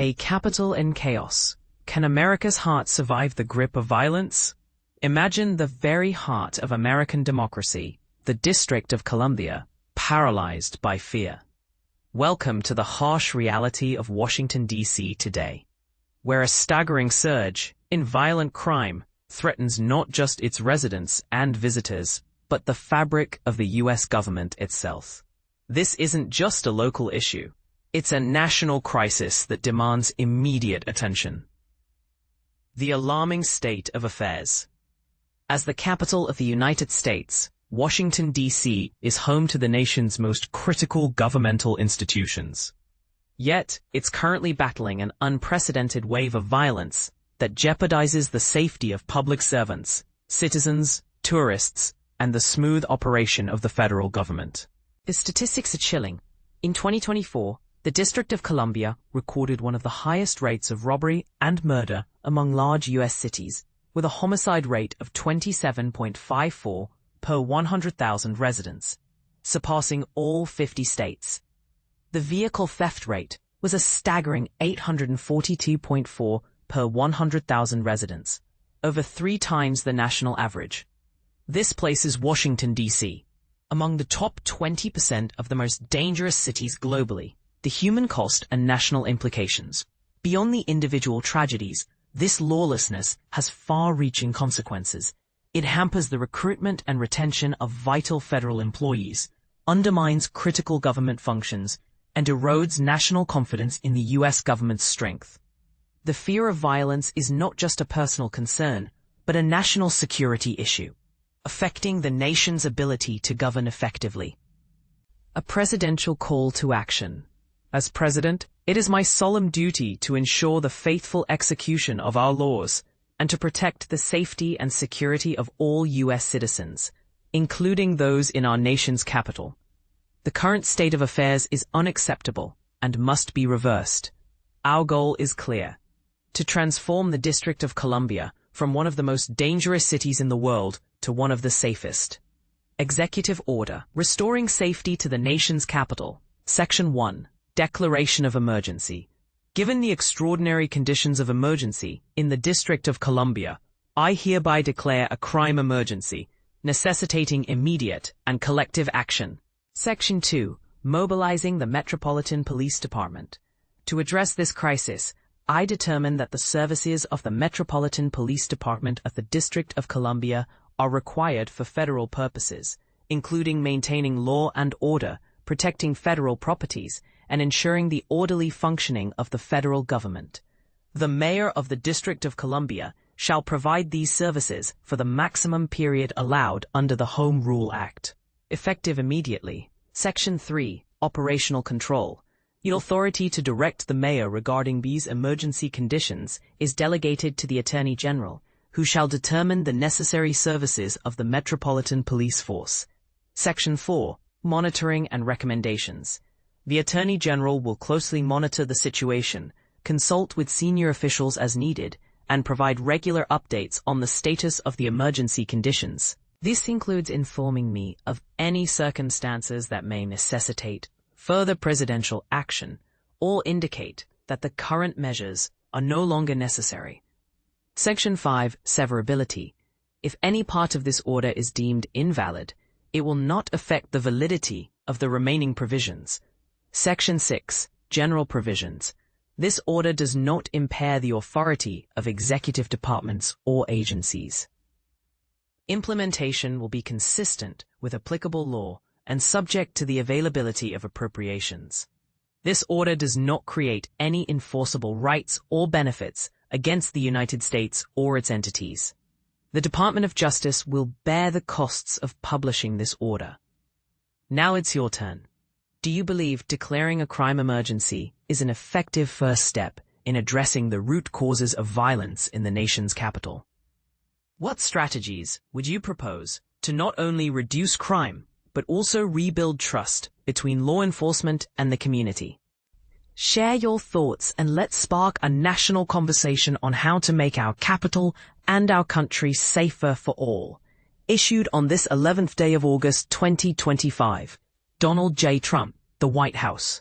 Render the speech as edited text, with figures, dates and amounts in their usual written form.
A capital in chaos. Can America's heart survive the grip of violence? Imagine the very heart of American democracy, the District of Columbia, paralyzed by fear. Welcome to the harsh reality of Washington, D.C. today, where a staggering surge in violent crime threatens not just its residents and visitors, but the fabric of the U.S. government itself. This isn't just a local issue. It's a national crisis that demands immediate attention. The alarming state of affairs. As the capital of the United States, Washington, D.C. is home to the nation's most critical governmental institutions. Yet, it's currently battling an unprecedented wave of violence that jeopardizes the safety of public servants, citizens, tourists, and the smooth operation of the federal government. The statistics are chilling. In 2024, the District of Columbia recorded one of the highest rates of robbery and murder among large U.S. cities, with a homicide rate of 27.54 per 100,000 residents, surpassing all 50 states. The vehicle theft rate was a staggering 842.4 per 100,000 residents, over 3 times the national average. This places Washington, D.C. among the top 20% of the most dangerous cities globally. The human cost and national implications. Beyond the individual tragedies, this lawlessness has far-reaching consequences. It hampers the recruitment and retention of vital federal employees, undermines critical government functions, and erodes national confidence in the U.S. government's strength. The fear of violence is not just a personal concern, but a national security issue, affecting the nation's ability to govern effectively. A presidential call to action. As president, it is my solemn duty to ensure the faithful execution of our laws and to protect the safety and security of all U.S. citizens, including those in our nation's capital. The current state of affairs is unacceptable and must be reversed. Our goal is clear: to transform the District of Columbia from one of the most dangerous cities in the world to one of the safest. Executive Order. Restoring Safety to the Nation's Capital. Section 1. Declaration of Emergency. Given the extraordinary conditions of emergency in the District of Columbia, I hereby declare a crime emergency, necessitating immediate and collective action. Section 2. Mobilizing the Metropolitan Police Department. To address this crisis, I determine that the services of the Metropolitan Police Department of the District of Columbia are required for federal purposes, including maintaining law and order, protecting federal properties, and ensuring the orderly functioning of the federal government. The Mayor of the District of Columbia shall provide these services for the maximum period allowed under the Home Rule Act. Effective immediately. Section 3. Operational Control. The authority to direct the Mayor regarding these emergency conditions is delegated to the Attorney General, who shall determine the necessary services of the Metropolitan Police Force. Section 4. Monitoring and Recommendations. The Attorney General will closely monitor the situation, consult with senior officials as needed, and provide regular updates on the status of the emergency conditions. This includes informing me of any circumstances that may necessitate further presidential action or indicate that the current measures are no longer necessary. Section 5. Severability. If any part of this order is deemed invalid, it will not affect the validity of the remaining provisions. Section 6. General Provisions. This order does not impair the authority of executive departments or agencies. Implementation will be consistent with applicable law and subject to the availability of appropriations. This order does not create any enforceable rights or benefits against the United States or its entities. The Department of Justice will bear the costs of publishing this order. Now it's your turn. Do you believe declaring a crime emergency is an effective first step in addressing the root causes of violence in the nation's capital? What strategies would you propose to not only reduce crime, but also rebuild trust between law enforcement and the community? Share your thoughts and let's spark a national conversation on how to make our capital and our country safer for all. Issued on this 11th day of August 2025. Donald J. Trump, the White House.